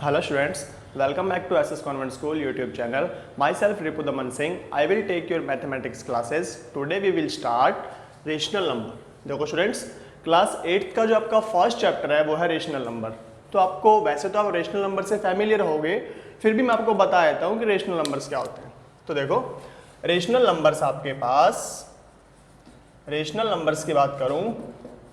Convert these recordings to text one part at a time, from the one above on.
Hello students, welcome back to SS Convent School YouTube channel. Myself Ripu Daman Singh. I will take your mathematics classes. Today we will start rational number. देखो students, class 8th का जो आपका first chapter है वो है rational number. तो आपको वैसे तो आप रेशनल नंबर से फैमिलियर होगे, फिर भी मैं आपको बता देता हूँ कि रेशनल नंबर्स क्या होते हैं. तो देखो रेशनल नंबर्स आपके पास, रेशनल नंबर्स की बात करूँ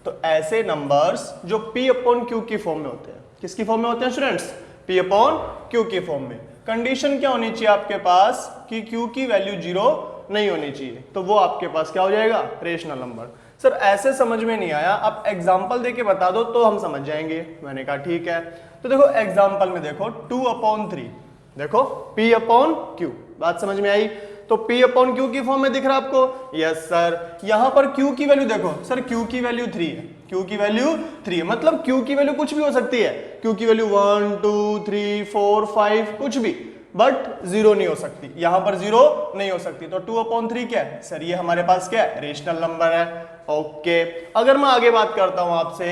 तो ऐसे नंबर्स जो P अपॉन Q की फॉर्म में होते हैं. किसकी फॉर्म में होते हैं स्टूडेंट्स? P अपॉन Q की फॉर्म में. कंडीशन क्या होनी चाहिए आपके पास कि Q की वैल्यू 0 नहीं होनी चाहिए, तो वो आपके पास क्या हो जाएगा? Rational number. सर ऐसे समझ में नहीं आया, आप एग्जाम्पल देके बता दो तो हम समझ जाएंगे. मैंने कहा ठीक है. तो देखो एग्जाम्पल में देखो 2 अपॉन 3, देखो P अपॉन Q, बात समझ में आई? तो P अपॉन Q की फॉर्म में दिख रहा है आपको? Yes sir. यहां पर Q की वैल्यू देखो सर, Q की वैल्यू 3 है. Q की वैल्यू 3 है, मतलब Q की वैल्यू कुछ भी हो सकती है. Q की वैल्यू 1 2 3 4 5 कुछ भी, बट 0 नहीं हो सकती. यहां पर 0 नहीं हो सकती. तो 2 अपॉन 3 क्या है सर? ये हमारे पास क्या है? रेशनल नंबर है. ओके. अगर मैं आगे बात करता हूं आपसे,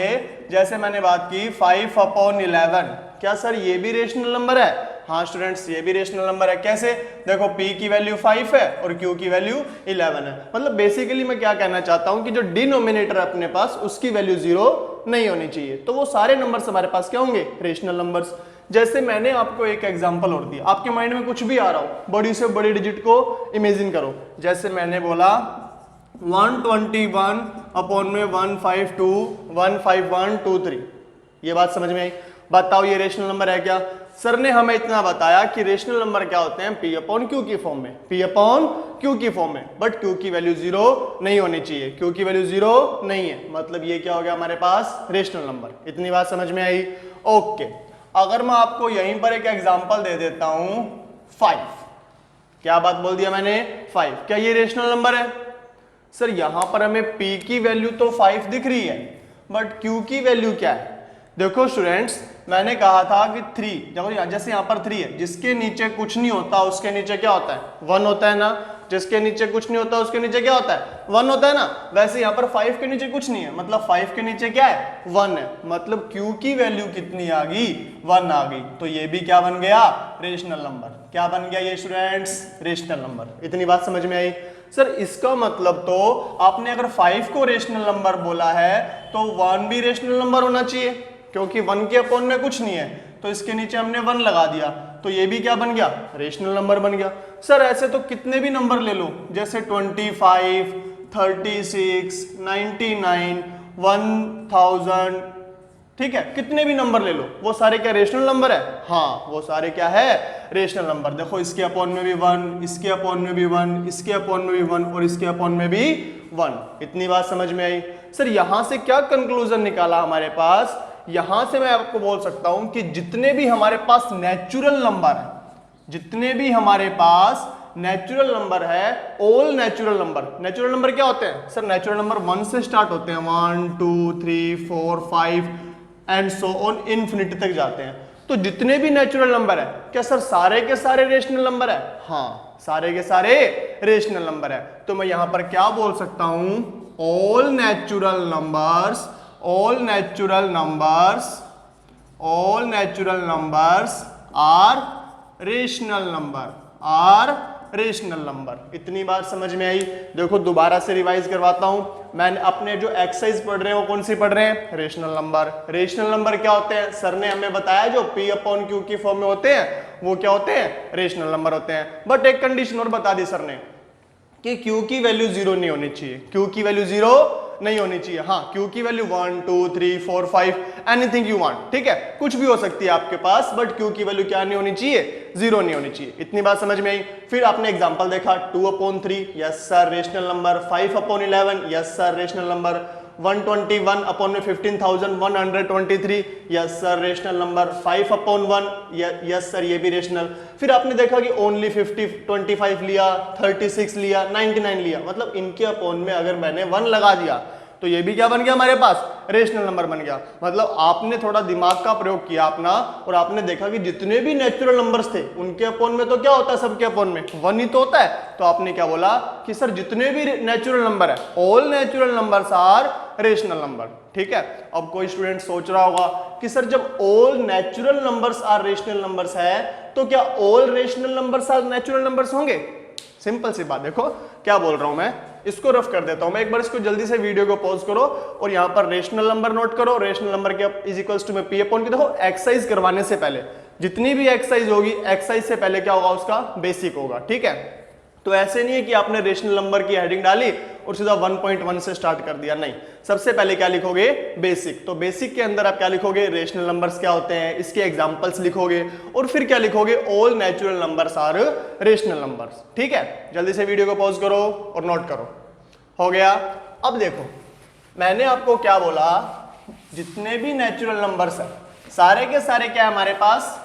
जैसे मैंने बात की 5 अपॉन 11, क्या सर ये भी रेशनल नंबर है? हाँ स्टूडेंट्स, ये भी रेशनल नंबर है. कैसे? देखो P की वैल्यू 5 है और Q की वैल्यू 11 है. मतलब बेसिकली मैं क्या कहना चाहता हूं कि जो डिनोमिनेटर अपने पास उसकी वैल्यू 0 नहीं होनी चाहिए. तो वो सारे नंबर्स हमारे पास क्या होंगे? Rational numbers. जैसे मैंने आपको एक एग्जांपल और दिया, आपके माइंड में कुछ भी आ रहा हो, बड़ी से बड़ी डिजिट को इमेजिन करो. जैसे मैंने बोला 121 अपॉन में 152 15123. ये बात समझ में आई? बताओ ये रेशनल नंबर है क्या? सर ने हमें इतना बताया कि रेशनल नंबर क्या होते हैं? P अपॉन Q की फॉर्म में, P अपॉन Q की फॉर्म में, बट Q की वैल्यू 0 नहीं होनी चाहिए. Q की वैल्यू 0 नहीं है, मतलब ये क्या हो गया हमारे पास? Rational number. इतनी बात समझ में आई? ओके. अगर मैं आपको यहीं पर एक एग्जांपल दे देता हूं 5. क्या बात बोल दिया मैंने? 5. क्या ये रेशनल नंबर है? सर यहां पर हमें P की वैल्यू तो 5 दिख रही है, बट Q की वैल्यू क्या है? देखो स्टूडेंट्स, मैंने कहा था कि 3, देखो जैसे यहाँ पर 3 है, जिसके नीचे कुछ नहीं होता उसके नीचे क्या होता है? 1 होता है ना. जिसके नीचे कुछ नहीं होता उसके नीचे क्या होता है? 1 होता है ना. वैसे यहाँ पर 5 के नीचे कुछ नहीं है, मतलब 5 के नीचे क्या है? 1 है. मतलब Q की वैल्यू कितनी आ गई? 1 आ गई. तो ये भी क्या बन गया? Rational number. क्या बन गया ये स्टूडेंट्स? Rational number. इतनी बात समझ में आई? सर इसका मतलब तो आपने अगर 5 को रेशनल नंबर बोला है तो 1 भी रेशनल नंबर होना चाहिए, क्योंकि 1 के अपॉन में कुछ नहीं है, तो इसके नीचे हमने 1 लगा दिया, तो ये भी क्या बन गया? रेशनल नंबर बन गया. सर ऐसे तो कितने भी नंबर ले लो, जैसे 25 36 99 1000, ठीक है, कितने भी नंबर ले लो, वो सारे क्या रेशनल नंबर है? हाँ वो सारे क्या है? Rational number. देखो इसके अपॉन में भी 1, इसके अपॉन में भी 1, इसके अपॉन में भी 1 और इसके अपॉन में भी 1. इतनी बात समझ में आई? सर यहां से क्या कंक्लूजन निकाला हमारे पास? यहां से मैं आपको बोल सकता हूं कि जितने भी हमारे पास नेचुरल नंबर है, जितने भी हमारे पास नेचुरल नंबर है, all natural number. Natural number क्या होते हैं? सर नेचुरल नंबर 1 से स्टार्ट होते हैं, 1 2 3 4 5 एंड सो ऑन इन्फिनिटी तक जाते हैं. तो जितने भी नेचुरल नंबर है, क्या सर सारे के सारे रेशनल नंबर है? हाँ सारे के सारे रेशनल नंबर है. तो मैं यहां पर क्या बोल सकता हूं? All natural numbers, all natural numbers are rational number, are rational number. इतनी बात समझ में आई? देखो दोबारा से रिवाइज करवाता हूं. मैंने अपने जो एक्सरसाइज पढ़ रहे हैं वो कौन सी पढ़ रहे हैं? Rational number. रेशनल नंबर क्या होते हैं? सर ने हमें बताया जो P अपॉन Q की फॉर्म में होते हैं वो क्या होते हैं? रेशनल नंबर होते हैं. बट एक कंडीशन और बता दी सर ने कि Q की वैल्यू 0 नहीं होनी चाहिए. Q की वैल्यू 0 नहीं होनी चाहिए. हाँ Q की वैल्यू 1 2 3 4 5 एनीथिंग यू वांट, ठीक है, कुछ भी हो सकती है आपके पास, बट Q की वैल्यू क्या नहीं होनी चाहिए? 0 नहीं होनी चाहिए. इतनी बात समझ में आई? फिर आपने एग्जांपल देखा 2 upon 3, yes sir rational number. 5 upon 11, yes sir rational number. 121 upon में 15123, yes sir rational number. 5 upon 1, yes sir ये भी रेशनल. फिर आपने देखा कि ओनली 25 लिया, 36 लिया, 99 लिया, मतलब इनके अपॉन में अगर मैंने 1 लगा दिया तो ये भी क्या बन गया हमारे पास? रेशनल नंबर बन गया। मतलब आपने थोड़ा दिमाग का प्रयोग किया अपना और आपने देखा कि जितने भी नेचुरल नंबर्स थे उनके अपोन में तो क्या होता है, सबके अपोन में 1 ही तो होता है। तो आपने क्या बोला कि सर जितने भी नेचुरल नंबर है, all natural numbers are rational number. ठीक है। अब कोई स्टूडेंट सोच रहा होगा कि सर जब all natural numbers are rational numbers है तो क्या all rational numbers are natural numbers होंगे? सिंपल सी बात, देखो क्या बोल रहा हूं मैं, इसको रफ कर देता हूं मैं एक बार, इसको जल्दी से वीडियो को पॉज करो और यहां पर रेशनल नंबर नोट करो। रेशनल नंबर के इज इक्वल्स टू में पी अपॉन की, देखो एक्सरसाइज करवाने से पहले जितनी भी एक्सरसाइज होगी, एक्सरसाइज से पहले क्या होगा, उसका बेसिक होगा। ठीक है। तो ऐसे नहीं है कि आपने रेशनल नंबर की हेडिंग डाली और सीधा 1.1 से स्टार्ट कर दिया, नहीं, सबसे पहले क्या लिखोगे, बेसिक। तो बेसिक के अंदर आप क्या लिखोगे, रेशनल नंबर्स क्या होते हैं, इसके एग्जांपल्स लिखोगे और फिर क्या लिखोगे, all natural numbers are rational numbers. ठीक है। जल्दी से वीडियो को पॉज करो और नोट करो। हो गया। अब देखो मैंने आपको क्या बोला, जितने भी नेचुरल नंबर्स है सारे के सारे क्या है हमारे पास,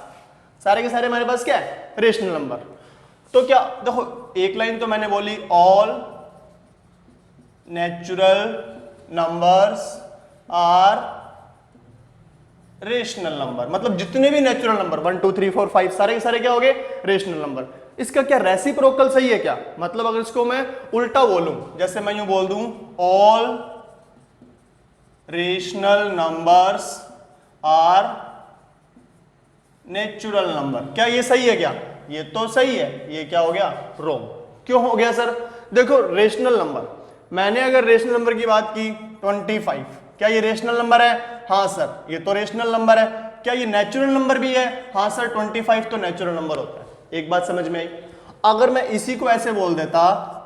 सारे के सारे हमारे पास क्या है, रेशनल नंबर। तो क्या देखो एक लाइन तो मैंने बोली, all natural numbers are rational number, मतलब जितने भी नेचुरल नंबर 1 2 3 4 5 सारे के सारे क्या हो गए, रेशनल नंबर। इसका क्या रेसिप्रोकल सही है क्या, मतलब अगर इसको मैं उल्टा बोलूं, जैसे मैं यूं बोल दूं, all rational numbers are natural number, क्या ये सही है क्या, ये तो सही है, ये क्या हो गया, रॉन्ग। क्यों हो गया सर, देखो रेशनल नंबर, मैंने अगर रेशनल नंबर की बात की 25, क्या ये रेशनल नंबर है, हाँ सर ये तो रेशनल नंबर है। क्या ये नेचुरल नंबर भी है, हाँ सर 25 तो नेचुरल नंबर होता है। एक बात समझ में आई। अगर मैं इसी को ऐसे बोल देता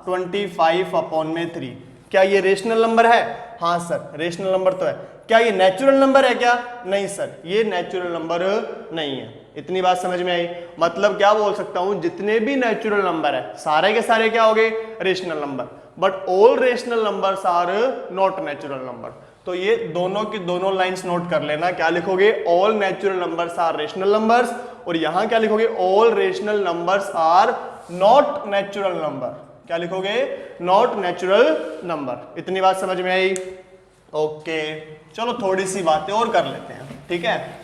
25/3, क्या ये रेशनल नंबर है, हाँ सर रेशनल नंबर तो है। क्या ये नेचुरल नंबर है क्या, नहीं सर ये नेचुरल नंबर नहीं है। इतनी बात समझ में आई। मतलब क्या बोल सकता हूं, जितने भी नेचुरल नंबर है सारे के सारे क्या हो गए, rational number, but all rational numbers are not natural number. तो ये दोनों की दोनों लाइंस नोट कर लेना, क्या लिखोगे, all natural numbers are rational numbers, और यहां क्या लिखोगे, all rational numbers are not natural number. क्या लिखोगे, नॉट नेचुरल नंबर। इतनी बात समझ में आई। ओके चलो थोड़ी सी बातें और कर लेते हैं। ठीक है।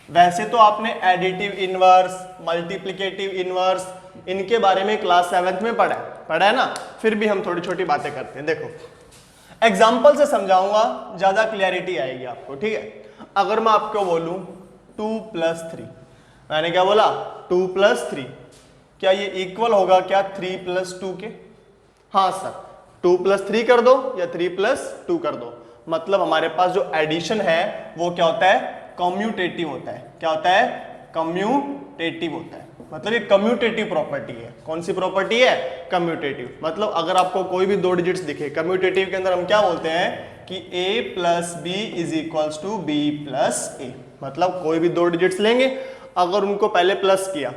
वैसे तो आपने एडिटिव इनवर्स, मल्टीप्लिकेटिव इनवर्स, इनके बारे में क्लास 7th में पढ़ा है ना, फिर भी हम थोड़ी छोटी बातें करते हैं। देखो एग्जाम्पल से समझाऊंगा, ज्यादा क्लैरिटी आएगी आपको। ठीक है। अगर मैं आपको बोलूं 2+3, मैंने क्या बोला 2+3, क्या ये इक्वल होगा क्या 3+2 के, हाँ सर 2+3 कर दो या 3+2 कर दो। मतलब हमारे पास जो एडिशन है वो क्या होता है, कम्यूटेटिव होता है। क्या होता है, कम्यूटेटिव होता है। मतलब ये कम्यूटेटिव प्रॉपर्टी है। कौन सी प्रॉपर्टी है, कम्यूटेटिव। मतलब अगर आपको कोई भी 2 डिजिट्स दिखे, कम्यूटेटिव के अंदर हम क्या बोलते हैं कि a + b = b + a। मतलब कोई भी 2 डिजिट्स लेंगे, अगर उनको पहले प्लस किया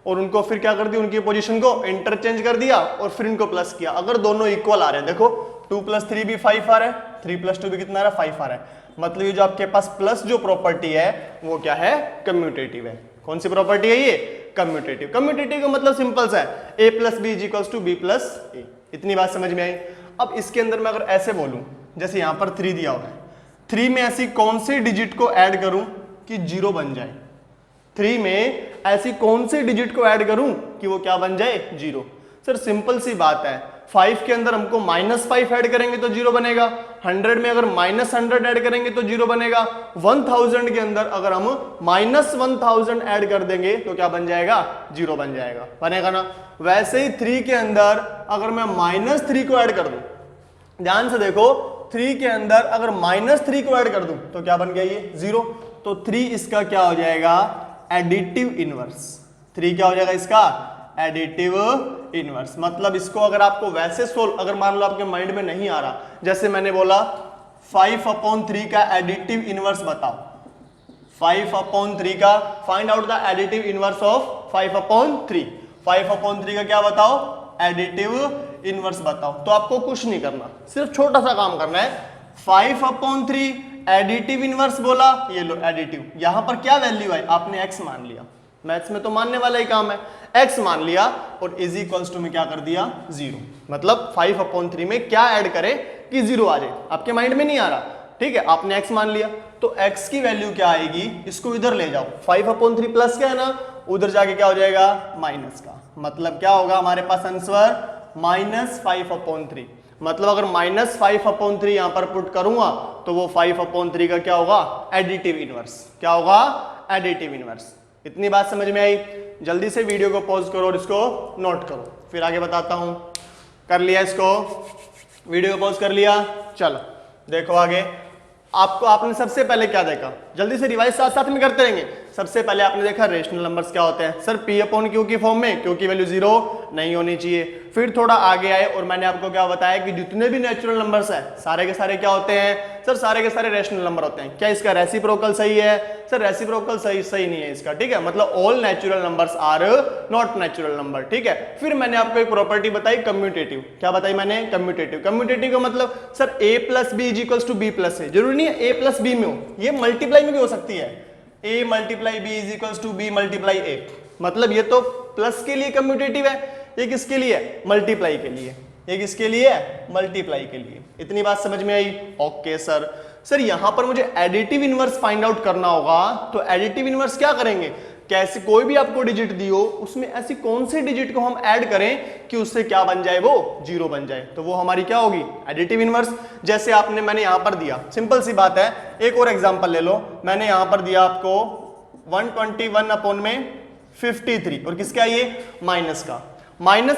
और उनको फिर क्या कर दिया, उनकी पोजीशन को इंटरचेंज कर दिया और फिर इनको प्लस किया, अगर दोनों इक्वल आ रहे हैं, देखो 2+3 भी 5 आ रहा है, 3+2 भी कितना आ रहा है, 5 आ रहा है। मतलब ये जो आपके पास प्लस जो प्रॉपर्टी है वो क्या है, कम्यूटेटिव है। कौन सी प्रॉपर्टी है ये, कम्यूटेटिव। कम्यूटेटिव का मतलब सिंपल सा है, a + b = b + a। इतनी बात समझ में आई। अब इसके अंदर मैं अगर ऐसे बोलूं, जैसे यहां पर 3 दिया हुआ है, 3 में ऐसी कौन से डिजिट को ऐड करूं कि 0 बन जाए, 3 में ऐसी कौन से डिजिट को ऐड करूं कि वो क्या बन जाए, 0। सर सिंपल सी बात है, 5 के अंदर हमको -5 ऐड करेंगे तो 0 बनेगा, 100 में अगर -100 ऐड करेंगे तो 0 बनेगा, 1000 के अंदर अगर हम -1000 ऐड कर देंगे तो क्या बन जाएगा, 0 बन जाएगा, बनेगा ना। वैसे ही 3 के अंदर अगर मैं -3 को ऐड कर दूं, ध्यान से देखो, 3 के अंदर अगर -3 को ऐड कर दूं तो क्या बन गया, ये 0। तो 3 इसका क्या हो जाएगा, एडिटिव इनवर्स। 3 क्या हो जाएगा इसका, एडिटिव इनवर्स। मतलब इसको अगर आपको वैसे सोल्व, अगर मान लो आपके माइंड में नहीं आ रहा, जैसे मैंने बोला 5/3 का एडिटिव इनवर्स बताओ, 5/3 का find out the additive inverse of 5/3। 5/3 का क्या बताओ, एडिटिव इनवर्स बताओ। तो आपको कुछ नहीं करना, सिर्फ छोटा सा काम करना है, 5/3 एडिटिव इनवर्स बोला, ये लो एडिटिव, यहां पर क्या वैल्यू है, आपने x मान लिया, मैथ्स में तो मानने वाला ही काम है, x मान लिया और इज इक्वल्स टू में क्या कर दिया, 0। मतलब 5/3 में क्या ऐड करें कि 0 आ जाए, आपके माइंड में नहीं आ रहा, ठीक है, आपने x मान लिया तो x की वैल्यू क्या आएगी, इसको इधर ले जाओ, 5/3 प्लस क्या है ना, उधर जाके क्या हो जाएगा माइनस का, मतलब क्या होगा हमारे पास आंसर -5/3। मतलब अगर -5/3 यहां पर पुट करूंगा तो वो 5/3 का क्या होगा, एडिटिव इनवर्स। क्या होगा, एडिटिव इनवर्स। इतनी बात समझ में आई? जल्दी से वीडियो को पॉज करो और इसको नोट करो, फिर आगे बताता हूं। कर लिया इसको, वीडियो को पॉज कर लिया, चलो देखो आगे। आपने सबसे पहले क्या देखा, जल्दी से रिवाइज साथ साथ में करते रहेंगे। सबसे पहले आपने देखा रेशनल नंबर्स क्या होते हैं, सर P/Q की फॉर्म में, क्योंकि वैल्यू 0 नहीं होनी चाहिए। फिर थोड़ा आगे आए और मैंने आपको क्या बताया कि जितने भी नेचुरल नंबर्स हैं सारे के सारे क्या होते हैं, सर सारे के सारे रेशनल नंबर होते हैं। क्या इसका रेसिप्रोकल सही है, सर रेसिप्रोकल सही नहीं है इसका, ठीक है, मतलब all natural numbers are not natural number, ठीक है। फिर मैंने आपको एक प्रॉपर्टी बताई कम्यूटेटिव। क्या बताई मैंने, कम्यूटेटिव। कम्यूटेटिव का मतलब sir a + b = b + a, जरूरी नहीं है a + b में हो, ये मल्टीप्लाई में भी हो सकती है, a × b = b × a, मतलब ये तो प्लस के लिए कम्यूटेटिव है, ये किसके लिए है, मल्टीप्लाई के लिए। ये किसके लिए है, मल्टीप्लाई के लिए। इतनी बात समझ में आई? ओके सर यहां पर मुझे एडिटिव इनवर्स फाइंड आउट करना होगा, तो एडिटिव इनवर्स क्या करेंगे, कैसे कोई भी आपको डिजिट दियो उसमें ऐसी कौन से डिजिट को हम ऐड करें कि उससे क्या बन जाए, वो 0 बन जाए, तो वो हमारी क्या होगी, एडिटिव इनवर्स। जैसे मैंने यहां पर दिया, सिंपल सी बात है, एक और एग्जांपल ले लो। मैंने यहां पर दिया आपको 121/53 और किसका ये, माइनस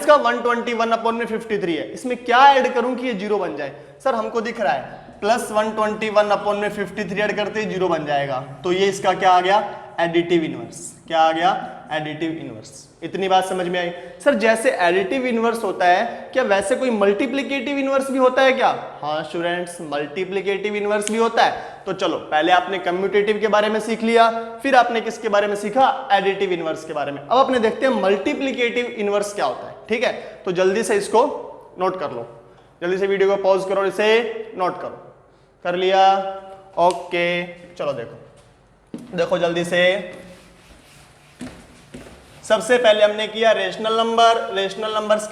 का 121/53 है। इसमें क्या ऐड करूं कि ये 0 बन जाए, सर हमको दिख रहा है +121/53 ऐड करते ही 0 बन जाएगा, तो ये इसका क्या आ गया, एडिटिव इनवर्स। क्या आ गया, एडिटिव इनवर्स। इतनी बात समझ में आई? सर जैसे एडिटिव इनवर्स होता है, क्या वैसे कोई मल्टीप्लिकेटिव इनवर्स भी होता है क्या? हाँ स्टूडेंट्स, मल्टीप्लिकेटिव इनवर्स भी होता है। तो चलो पहले आपने कम्यूटेटिव के बारे में सीख लिया, फिर आपने किसके बारे में सीखा, एडिटिव इनवर्स के बारे में। अब अपने देखते हैं मल्टीप्लिकेटिव इनवर्स क्या होता है, ठीक है। तो जल्दी से इसको नोट कर लो, जल्दी से वीडियो को पॉज करो, इसे नोट करो। कर लिया? ओके चलो देखो जल्दी से। सबसे पहले हमने किया रेशनल नंबर्स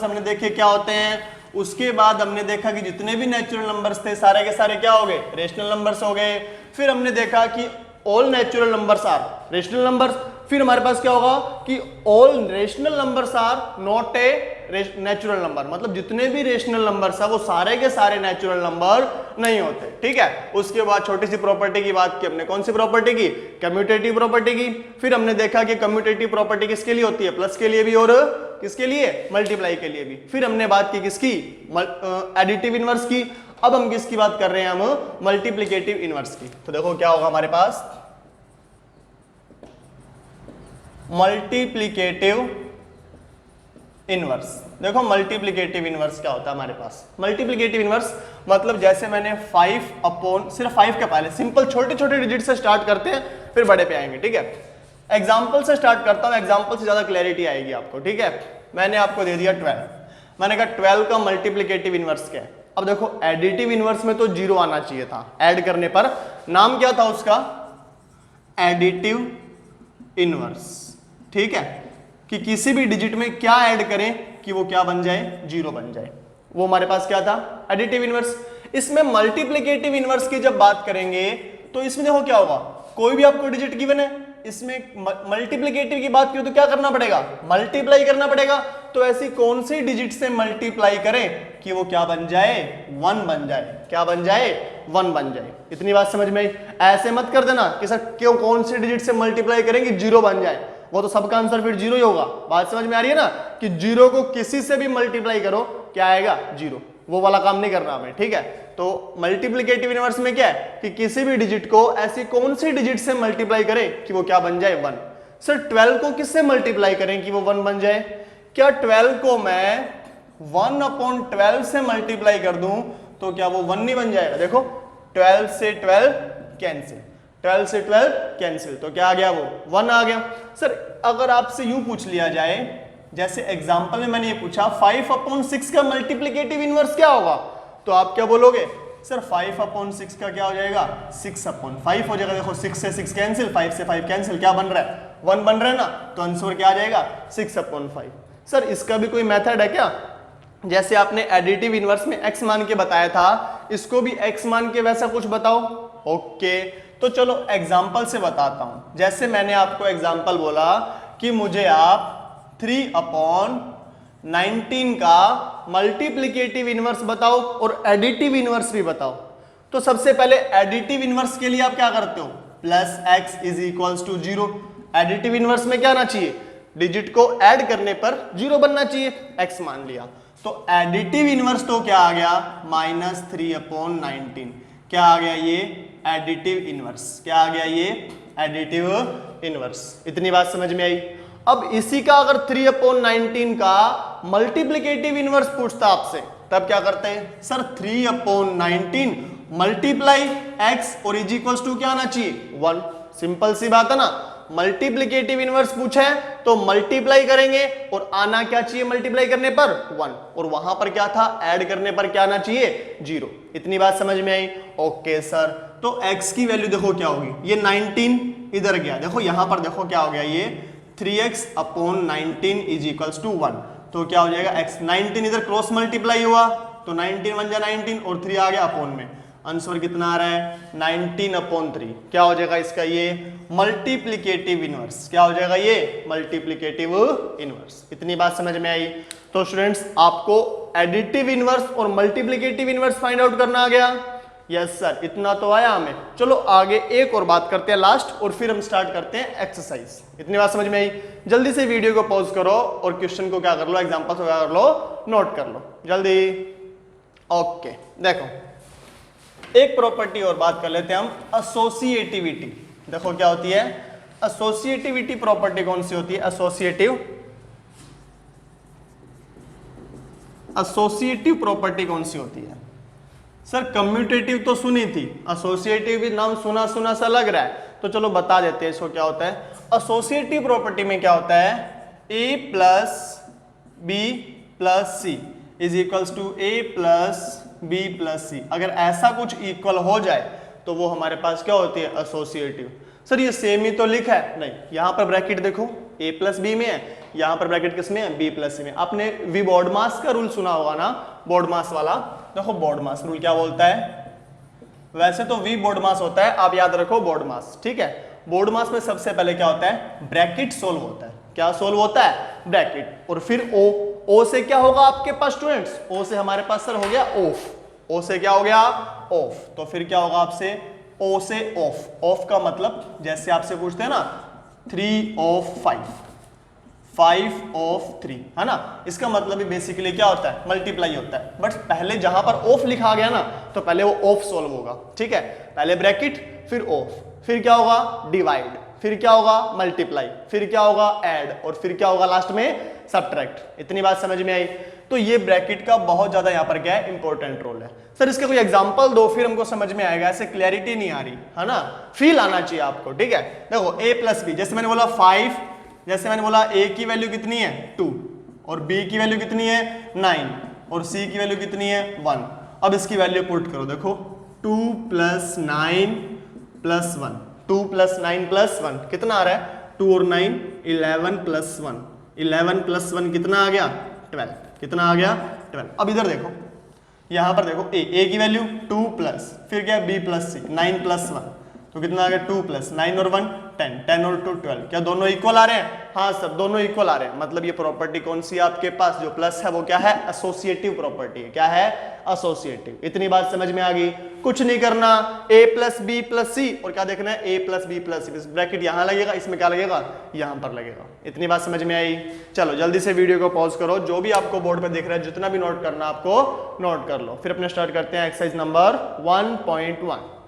हमने देखे क्या होते हैं। उसके बाद हमने देखा कि जितने भी नेचुरल नंबर्स थे सारे के सारे क्या हो गए, रेशनल नंबर्स हो गए। फिर हमने देखा कि all natural numbers are rational numbers. फिर हमारे पास क्या होगा कि all rational numbers are not a natural number, मतलब जितने भी रेशनल नंबर्स है वो सारे के सारे नेचुरल नंबर नहीं होते, ठीक है। उसके बाद छोटी सी प्रॉपर्टी की बात की हमने, कौन सी प्रॉपर्टी की, कम्यूटेटिव प्रॉपर्टी की। फिर हमने देखा कि कम्यूटेटिव प्रॉपर्टी किसके लिए होती है, प्लस के लिए भी और किसके लिए, मल्टीप्लाई के लिए भी। फिर हमने बात की किसकी, एडिटिव इनवर्स की। अब हम किसकी बात कर रहे हैं, हम मल्टीप्लिकेटिव इनवर्स की। तो देखो क्या होगा हमारे पास, मल्टीप्लिकेटिव इनवर्स। देखो मल्टीप्लिकेटिव इनवर्स क्या होता है हमारे पास। मल्टीप्लिकेटिव इनवर्स मतलब जैसे मैंने सिर्फ 5 के पहले सिंपल छोटे छोटे डिजिट से स्टार्ट करते हैं, फिर बड़े पे आएंगे, ठीक है। एग्जांपल से स्टार्ट करता हूं, एग्जांपल से ज्यादा क्लैरिटी आएगी आपको, ठीक है। मैंने आपको दे दिया 12, मैंने कहा 12 का मल्टीप्लिकेटिव इनवर्स क्या है। अब देखो एडिटिव इनवर्स में तो 0 आना चाहिए था, ऐड करने पर नाम क्या था उसका, एडिटिव इनवर्स, ठीक है। कि किसी भी डिजिट में क्या ऐड करें कि वो क्या बन जाए, 0 बन जाए, वो हमारे पास क्या था, एडिटिव इनवर्स। इसमें मल्टीप्लिकेटिव इनवर्स की जब बात करेंगे तो इसमें देखो क्या होगा, कोई भी आपको डिजिट गिवन है, इसमें मल्टीप्लिकेटिव की बात करें तो क्या करना पड़ेगा, मल्टीप्लाई करना पड़ेगा। तो ऐसी कौन सी डिजिट से मल्टीप्लाई करें कि वो क्या बन जाए, 1 बन जाए। क्या बन जाए, 1 बन जाए। इतनी बात समझ में आई? ऐसे मत कर देना कि सर क्यों, कौन सी डिजिट से मल्टीप्लाई करेंगे 0 बन जाए, वो तो सबका आंसर फिर 0 ही होगा। बात समझ में आ रही है ना, कि 0 को किसी से भी मल्टीप्लाई करो क्या आएगा, 0। वो वाला काम नहीं करना हमें, ठीक है। तो मल्टीप्लिकेटिव इनवर्स में क्या है कि किसी भी डिजिट को ऐसी कौन सी डिजिट से मल्टीप्लाई करें कि वो क्या बन जाए, 1। सर 12 को किससे मल्टीप्लाई करें कि वो 1 बन जाए, क्या 12 को मैं 1/12 से मल्टीप्लाई कर दूं तो क्या वो 1 नहीं बन जाएगा। देखो 12 से 12 कैंसिल, 12 से 12 कैंसिल, तो क्या आ गया, वो 1 आ गया। सर अगर आपसे यूं पूछ लिया जाए, जैसे एग्जांपल में मैंने ये पूछा 5/6 का मल्टीप्लिकेटिव इनवर्स क्या होगा, तो आप क्या बोलोगे, सर 5/6 का क्या हो जाएगा, 6/5 हो जाएगा। देखो 6 से 6 कैंसिल, 5 से 5 कैंसिल, क्या बन रहा है, 1 बन रहा है ना, तो आंसर क्या आ जाएगा, 6/5। सर इसका भी कोई मेथड है क्या, जैसे आपने एडिटिव इनवर्स में x मान के बताया था, इसको भी x मान के वैसा कुछ बताओ। ओके, तो चलो एग्जाम्पल से बताता हूं। जैसे मैंने आपको एग्जाम्पल बोला कि मुझे आप 3/19 का मल्टीप्लिकेटिव इनवर्स बताओ और एडिटिव इनवर्स भी बताओ। तो सबसे पहले एडिटिव इनवर्स के लिए आप क्या करते हो, plus x is equals to 0। Additive inverse में क्या आना चाहिए, डिजिट को ऐड करने पर 0 बनना चाहिए, x मान लिया। तो एडिटिव इनवर्स तो क्या आ गया, -3/19। क्या आ गया ये, एडिटिव इनवर्स। क्या आ गया ये, एडिटिव इनवर्स। इतनी बात समझ में आई। अब इसी का अगर 3/19 का मल्टीप्लिकेटिव इनवर्स पूछता आपसे, तब क्या करते हैं सर, 3/19 मल्टीप्लाई x और इज इक्वल्स टू क्या आना चाहिए, 1। सिंपल सी बात है ना, मल्टीप्लिकेटिव इनवर्स पूछा है तो मल्टीप्लाई करेंगे और आना क्या चाहिए मल्टीप्लाई करने पर, 1। और वहां पर क्या था, ऐड करने पर क्या आना चाहिए, 0। इतनी बात समझ में आई। ओके सर, तो x की वैल्यू देखो क्या होगी, ये 19 इधर गया, देखो यहां पर देखो क्या हो गया, ये 3x/19 इज इक्वल्स टू 1। तो क्या हो जाएगा, x 19 इधर क्रॉस मल्टीप्लाई हुआ तो 19 1 जा 19 और 3 आ गया अपोन में। आंसर कितना आ रहा है, 19/3। क्या हो जाएगा इसका, ये मल्टीप्लिकेटिव इनवर्स। क्या हो जाएगा, ये मल्टीप्लिकेटिव इनवर्स। इतनी बात समझ में आई। तो स्टूडेंट्स, आपको एडिटिव इनवर्स और मल्टीप्लिकेटिव इनवर्स फाइंड आउट करना आ गया। यस सर, इतना तो आया हमें। चलो आगे एक और बात करते हैं लास्ट, और फिर हम स्टार्ट करते हैं एक्सरसाइज। इतनी बात समझ में आई। जल्दी से वीडियो को पॉज करो और क्वेश्चन को क्या कर लो, एग्जांपल को क्या कर लो, नोट कर लो जल्दी। ओके, देखो एक प्रॉपर्टी और बात कर लेते हैं हम, एसोसिएटिविटी। देखो क्या होती है एसोसिएटिविटी, प्रॉपर्टी कौन सी होती है, एसोसिएटिव प्रॉपर्टी कौन सी होती है सर। कम्यूटेटिव तो सुनी थी, एसोसिएटिव भी नाम सुना सुना सा लग रहा है, तो चलो बता देते हैं इसको क्या होता है। एसोसिएटिव प्रॉपर्टी में क्या होता है, a plus B plus C is equals to a plus B plus C. अगर ऐसा कुछ इक्वल हो जाए तो वो हमारे पास क्या होती है, एसोसिएटिव। सर ये सेम ही तो लिखा है, नहीं, यहां पर ब्रैकेट देखो a प्लस बी में है, यहां पर ब्रैकेट किस में है, b प्लस सी में। आपने वी बॉडमास का रूल सुना होगा ना, बॉडमास वाला। देखो बॉडमास रूल क्या बोलता है, वैसे तो वी बॉडमास होता है, आप याद रखो बॉडमास, ठीक है। बॉडमास में सबसे पहले क्या होता है, ब्रैकेट सोल्व होता है। क्या सोल्व होता है, ब्रैकेट, और फिर ओ से क्या होगा आपके पास स्टूडेंट्स, ओ से हमारे पास सर हो गया ऑफ, ओ से क्या हो गया, ऑफ। तो फिर क्या होगा आपसे, ओ से ऑफ। ऑफ का मतलब जैसे आपसे पूछते हैं ना 3 ऑफ 5, 5 ऑफ 3, है ना। इसका मतलब भी बेसिकली क्या होता है, मल्टीप्लाई होता है। बट पहले जहां पर ऑफ लिखा गया ना, तो पहले वो ऑफ सोल्व होगा, ठीक है। पहले ब्रैकेट, फिर ऑफ, फिर क्या होगा, डिवाइड, फिर क्या होगा, मल्टीप्लाई, फिर क्या होगा, ऐड, और फिर क्या होगा लास्ट में, सब्ट्रैक्ट। इतनी बात समझ में आई। तो ये ब्रैकेट का बहुत ज्यादा यहाँ पर क्या है, इंपॉर्टेंट रोल है। सर इसका कोई एग्जांपल दो, फिर हमको समझ में आएगा, ऐसे क्लैरिटी नहीं आ रही है ना, फील आना चाहिए आपको, ठीक है। देखो a प्लस बी, जैसे मैंने बोला 5, जैसे मैंने बोला a की वैल्यू कितनी है 2, और b की वैल्यू कितनी है 9, और c की वैल्यू कितनी है 1। अब इसकी वैल्यू पुट करो, देखो 2 + 9 + 1, 2 + 9 + 1 कितना आ रहा है, 2 और 9 11 + 1, 11 + 1 कितना आ गया, 12। कितना आ गया, 12। अब इधर देखो, यहां पर देखो a की वैल्यू 2 प्लस, फिर क्या b प्लस c, 9 + 1, तो कितना आ गया 2 + 9 और 1 10, 10 और 2 12। क्या दोनों इक्वल आ रहे हैं, हाँ सर दोनों इक्वल आ रहे हैं। मतलब ये प्रॉपर्टी कौन सी है आपके पास, जो प्लस है वो क्या है, एसोसिएटिव प्रॉपर्टी है। क्या है, एसोसिएटिव। इतनी बात समझ में आ गई। कुछ नहीं करना, a + b + c, और क्या देखना है, a + b + c। ब्रैकेट यहां लगेगा, इसमें क्या लगेगा, यहां पर लगेगा। इतनी बात समझ में आई। चलो जल्दी से वीडियो को पॉज करो, जो भी आपको बोर्ड पे दिख रहा है, जितना भी नोट करना आपको नोट कर लो। फिर अपने स्टार्ट करते हैं एक्सरसाइज नंबर 1.1।